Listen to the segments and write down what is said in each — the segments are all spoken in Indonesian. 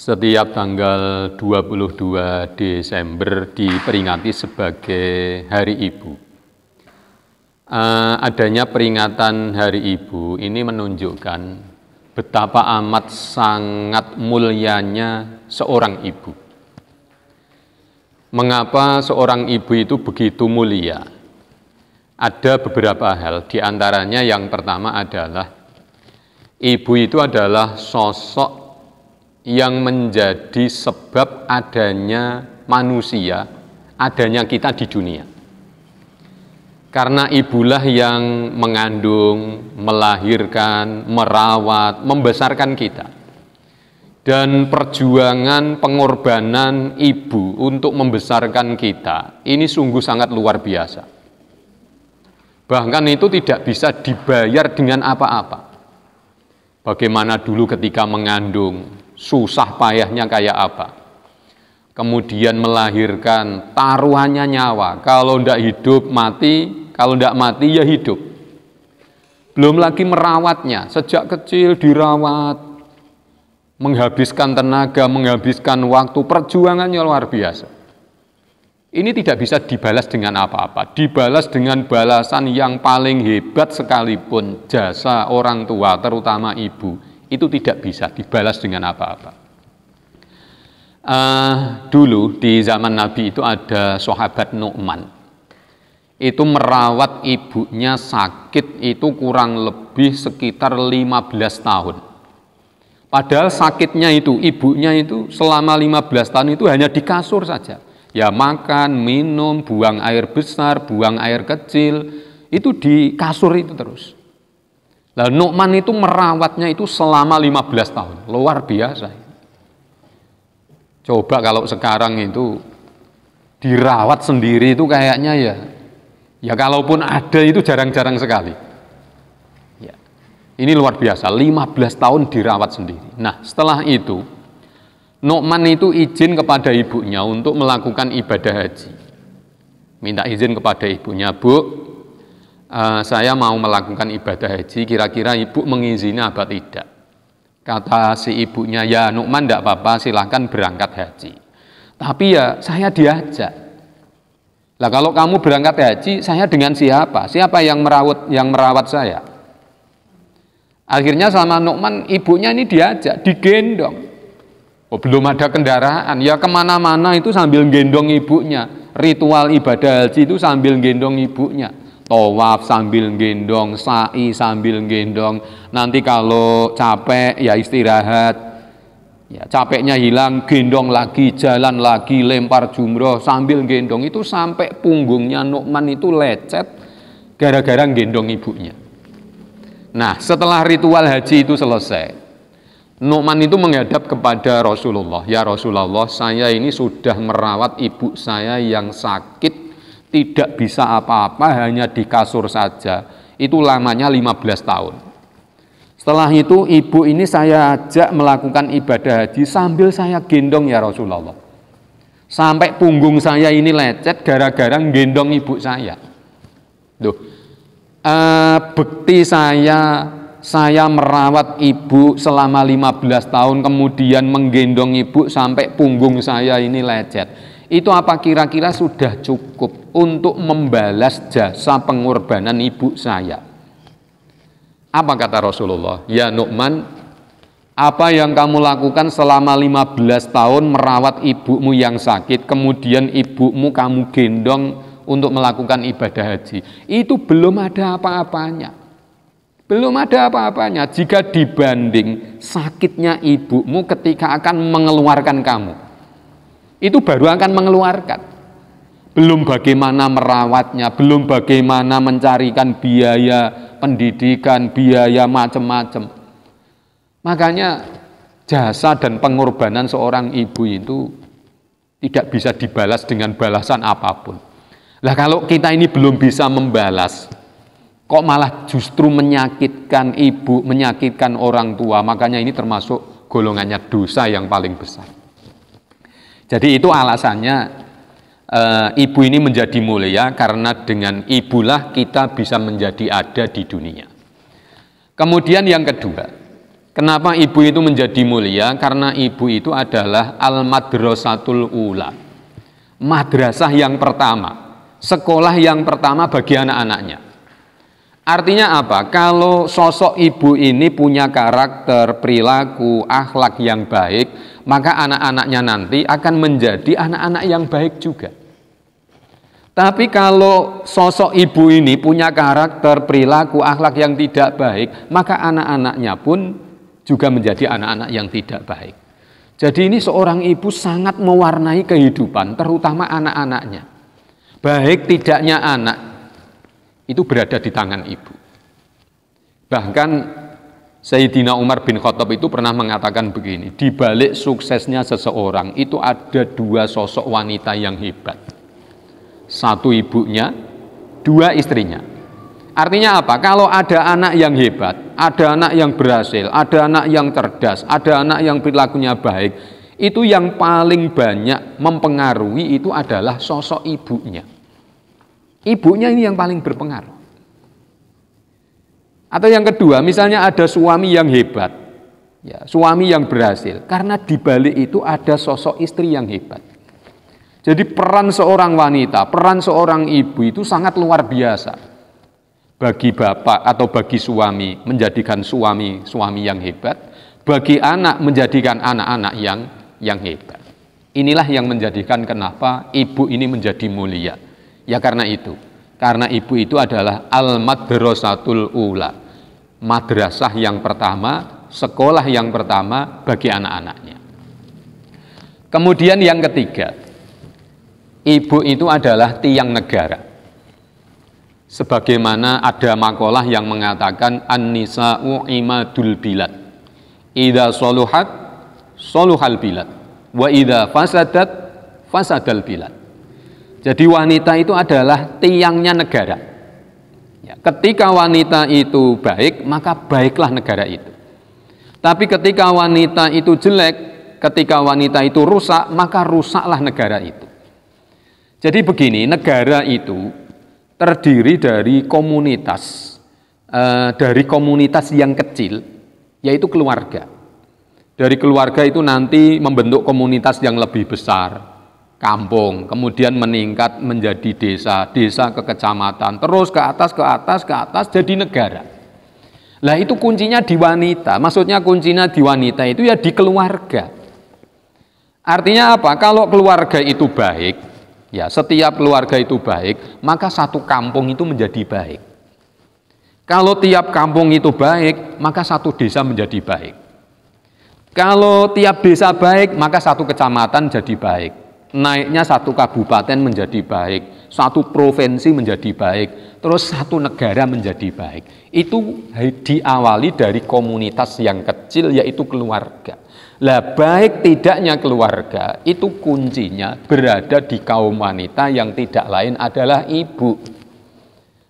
Setiap tanggal 22 Desember diperingati sebagai Hari Ibu. Adanya peringatan Hari Ibu ini menunjukkan betapa amat sangat mulianya seorang ibu. Mengapa seorang ibu itu begitu mulia? Ada beberapa hal, diantaranya yang pertama adalah ibu itu adalah sosok yang menjadi sebab adanya manusia, adanya kita di dunia. Karena ibulah yang mengandung, melahirkan, merawat, membesarkan kita. Dan perjuangan pengorbanan ibu untuk membesarkan kita, ini sungguh sangat luar biasa. Bahkan itu tidak bisa dibayar dengan apa-apa. Bagaimana dulu ketika mengandung, susah payahnya kayak apa. Kemudian melahirkan, taruhannya nyawa. Kalau tidak hidup, mati. Kalau tidak mati, ya hidup. Belum lagi merawatnya. Sejak kecil dirawat. Menghabiskan tenaga, menghabiskan waktu. Perjuangannya luar biasa. Ini tidak bisa dibalas dengan apa-apa. Dibalas dengan balasan yang paling hebat sekalipun. Jasa orang tua, terutama ibu, itu tidak bisa dibalas dengan apa-apa. Dulu di zaman Nabi itu ada sahabat Nu'man. Itu merawat ibunya sakit itu kurang lebih sekitar 15 tahun. Padahal sakitnya itu, ibunya itu selama 15 tahun itu hanya di kasur saja. Ya makan, minum, buang air besar, buang air kecil, itu di kasur itu terus. Lalu Nu'man itu merawatnya itu selama 15 tahun, luar biasa. Coba kalau sekarang itu dirawat sendiri itu kayaknya ya kalaupun ada itu jarang-jarang sekali. Ya. Ini luar biasa, 15 tahun dirawat sendiri. Nah setelah itu, Nu'man itu izin kepada ibunya untuk melakukan ibadah haji. Minta izin kepada ibunya, Bu, saya mau melakukan ibadah haji, kira-kira ibu mengizinkan apa tidak? Kata si ibunya, ya Nu'man tidak apa-apa, silahkan berangkat haji. Tapi ya saya diajak. Lah kalau kamu berangkat haji, saya dengan siapa? Siapa yang merawat saya? Akhirnya sama Nu'man, ibunya ini diajak, digendong. Oh, belum ada kendaraan, ya kemana-mana itu sambil gendong ibunya. Ritual ibadah haji itu sambil gendong ibunya. Tawaf sambil gendong, sa'i sambil gendong. Nanti kalau capek ya istirahat. Ya, capeknya hilang, gendong lagi, jalan lagi, lempar jumroh sambil gendong. Itu sampai punggungnya Nu'man itu lecet gara-gara gendong ibunya. Nah, setelah ritual haji itu selesai, Nu'man itu menghadap kepada Rasulullah, ya Rasulullah, saya ini sudah merawat ibu saya yang sakit, tidak bisa apa-apa, hanya di kasur saja. Itu lamanya 15 tahun. Setelah itu ibu ini saya ajak melakukan ibadah haji sambil saya gendong ya Rasulullah. Sampai punggung saya ini lecet gara-gara gendong ibu saya. Duh, bukti saya merawat ibu selama 15 tahun, kemudian menggendong ibu sampai punggung saya ini lecet. Itu apa kira-kira sudah cukup untuk membalas jasa pengorbanan ibu saya? Apa kata Rasulullah? Ya Nu'man, apa yang kamu lakukan selama 15 tahun merawat ibumu yang sakit, kemudian ibumu kamu gendong untuk melakukan ibadah haji, itu belum ada apa-apanya. Belum ada apa-apanya jika dibanding sakitnya ibumu ketika akan mengeluarkan kamu. Itu baru akan mengeluarkan. Belum bagaimana merawatnya, belum bagaimana mencarikan biaya pendidikan, biaya macam-macam. Makanya jasa dan pengorbanan seorang ibu itu tidak bisa dibalas dengan balasan apapun. Lah kalau kita ini belum bisa membalas, kok malah justru menyakitkan ibu, menyakitkan orang tua, makanya ini termasuk golongannya dosa yang paling besar. Jadi itu alasannya ibu ini menjadi mulia, karena dengan ibulah kita bisa menjadi ada di dunia. Kemudian yang kedua, Kenapa ibu itu menjadi mulia? Karena ibu itu adalah al-madrasatul ula. Madrasah yang pertama, sekolah yang pertama bagi anak-anaknya. Artinya apa? Kalau sosok ibu ini punya karakter, perilaku, akhlak yang baik, maka anak-anaknya nanti akan menjadi anak-anak yang baik juga. Tapi kalau sosok ibu ini punya karakter, perilaku, akhlak yang tidak baik, maka anak-anaknya pun juga menjadi anak-anak yang tidak baik. Jadi ini seorang ibu sangat mewarnai kehidupan, terutama anak-anaknya. Baik tidaknya anak, itu berada di tangan ibu. Bahkan Sayyidina Umar bin Khattab itu pernah mengatakan begini, di balik suksesnya seseorang itu ada dua sosok wanita yang hebat. Satu ibunya, dua istrinya. Artinya apa? Kalau ada anak yang hebat, ada anak yang berhasil, ada anak yang cerdas, ada anak yang perilakunya baik, itu yang paling banyak mempengaruhi itu adalah sosok ibunya. Ibunya ini yang paling berpengaruh. Atau yang kedua, misalnya ada suami yang hebat, ya, suami yang berhasil, karena di balik itu ada sosok istri yang hebat. Jadi peran seorang wanita, peran seorang ibu itu sangat luar biasa. Bagi bapak atau bagi suami, menjadikan suami yang hebat, bagi anak menjadikan anak-anak yang hebat. Inilah yang menjadikan kenapa ibu ini menjadi mulia. Ya karena itu. Karena ibu itu adalah al-madrasatul ula. Madrasah yang pertama, sekolah yang pertama bagi anak-anaknya. Kemudian yang ketiga, ibu itu adalah tiang negara. Sebagaimana ada makalah yang mengatakan an-nisa'u imadul bilad. Idza saluhat saluhal bilad wa idza fasadat fasadal bilad. Jadi wanita itu adalah tiangnya negara. Ya, ketika wanita itu baik, maka baiklah negara itu. Tapi ketika wanita itu jelek, ketika wanita itu rusak, maka rusaklah negara itu. Jadi begini, negara itu terdiri dari komunitas yang kecil, yaitu keluarga. Dari keluarga itu nanti membentuk komunitas yang lebih besar, kampung, kemudian meningkat menjadi desa, desa ke kecamatan, terus ke atas jadi negara. Lah itu kuncinya di wanita, maksudnya kuncinya di wanita itu ya di keluarga. Artinya apa? Kalau keluarga itu baik, ya, setiap keluarga itu baik, maka satu kampung itu menjadi baik. Kalau tiap kampung itu baik, maka satu desa menjadi baik. Kalau tiap desa baik, maka satu kecamatan jadi baik. Naiknya satu kabupaten menjadi baik, satu provinsi menjadi baik, terus satu negara menjadi baik. Itu diawali dari komunitas yang kecil, yaitu keluarga. Lah baik tidaknya keluarga itu kuncinya berada di kaum wanita yang tidak lain adalah ibu.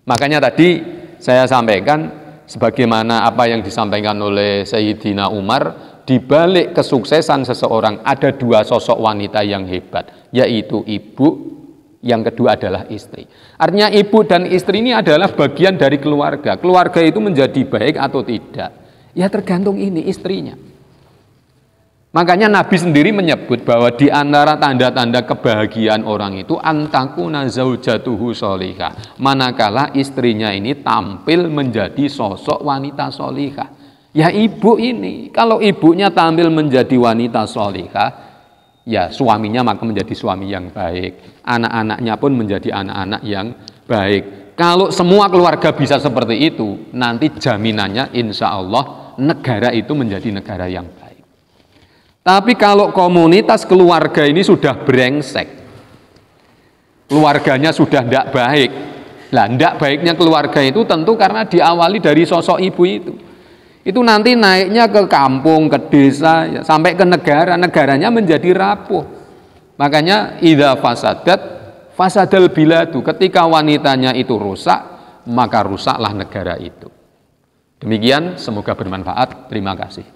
Makanya tadi saya sampaikan sebagaimana apa yang disampaikan oleh Sayyidina Umar, di balik kesuksesan seseorang ada dua sosok wanita yang hebat, yaitu ibu, yang kedua adalah istri. Artinya ibu dan istri ini adalah bagian dari keluarga. Keluarga itu menjadi baik atau tidak, ya tergantung ini istrinya. Makanya Nabi sendiri menyebut bahwa di antara tanda-tanda kebahagiaan orang itu antakuna zaujatuhu sholihah, manakala istrinya ini tampil menjadi sosok wanita sholihah. Ya ibu ini, kalau ibunya tampil menjadi wanita sholihah, ya suaminya maka menjadi suami yang baik, anak-anaknya pun menjadi anak-anak yang baik. Kalau semua keluarga bisa seperti itu, nanti jaminannya insya Allah negara itu menjadi negara yang baik. Tapi kalau komunitas keluarga ini sudah brengsek, keluarganya sudah tidak baik. Nah, tidak baiknya keluarga itu tentu karena diawali dari sosok ibu itu. Itu nanti naiknya ke kampung, ke desa, ya, sampai ke negara, negaranya menjadi rapuh. Makanya idza fasadat fasadal biladu, ketika wanitanya itu rusak, maka rusaklah negara itu. Demikian, semoga bermanfaat. Terima kasih.